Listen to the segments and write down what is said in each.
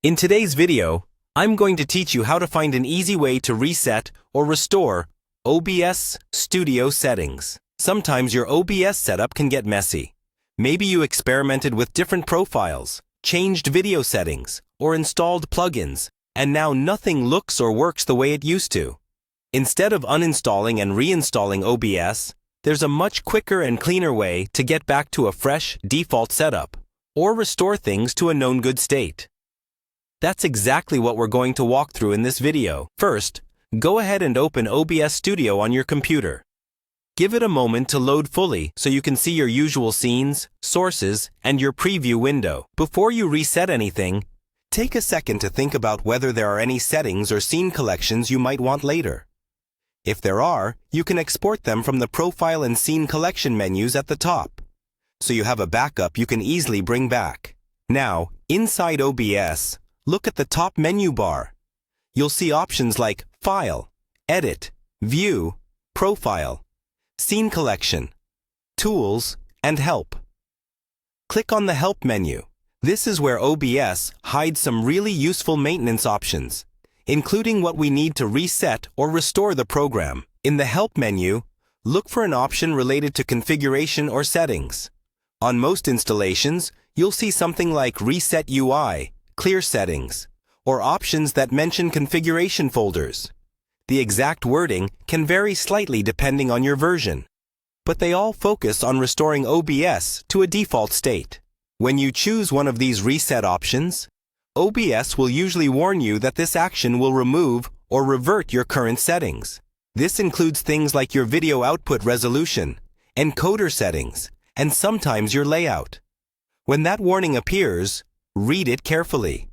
In today's video, I'm going to teach you how to find an easy way to reset or restore OBS Studio Settings. Sometimes your OBS setup can get messy. Maybe you experimented with different profiles, changed video settings, or installed plugins, and now nothing looks or works the way it used to. Instead of uninstalling and reinstalling OBS, there's a much quicker and cleaner way to get back to a fresh, default setup, or restore things to a known good state. That's exactly what we're going to walk through in this video. First, go ahead and open OBS Studio on your computer. Give it a moment to load fully so you can see your usual scenes, sources, and your preview window. Before you reset anything, take a second to think about whether there are any settings or scene collections you might want later. If there are, you can export them from the Profile and Scene Collection menus at the top, so you have a backup you can easily bring back. Now, inside OBS, look at the top menu bar. You'll see options like File, Edit, View, Profile, Scene Collection, Tools, and Help. Click on the Help menu. This is where OBS hides some really useful maintenance options, including what we need to reset or restore the program. In the Help menu, look for an option related to configuration or settings. On most installations, you'll see something like Reset UI, Clear Settings, or options that mention configuration folders. The exact wording can vary slightly depending on your version, but they all focus on restoring OBS to a default state. When you choose one of these reset options, OBS will usually warn you that this action will remove or revert your current settings. This includes things like your video output resolution, encoder settings, and sometimes your layout. When that warning appears, read it carefully.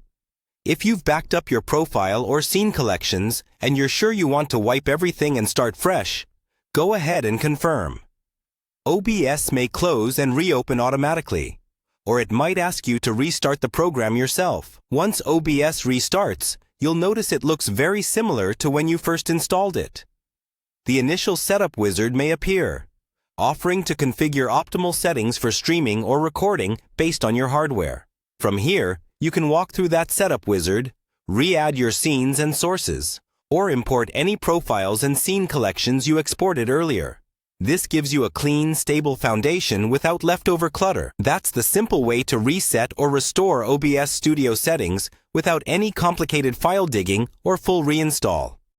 If you've backed up your profile or scene collections and you're sure you want to wipe everything and start fresh, go ahead and confirm. OBS may close and reopen automatically, or it might ask you to restart the program yourself. Once OBS restarts, you'll notice it looks very similar to when you first installed it. The initial setup wizard may appear, offering to configure optimal settings for streaming or recording based on your hardware. From here, you can walk through that setup wizard, re-add your scenes and sources, or import any profiles and scene collections you exported earlier. This gives you a clean, stable foundation without leftover clutter. That's the simple way to reset or restore OBS Studio settings without any complicated file digging or full reinstall.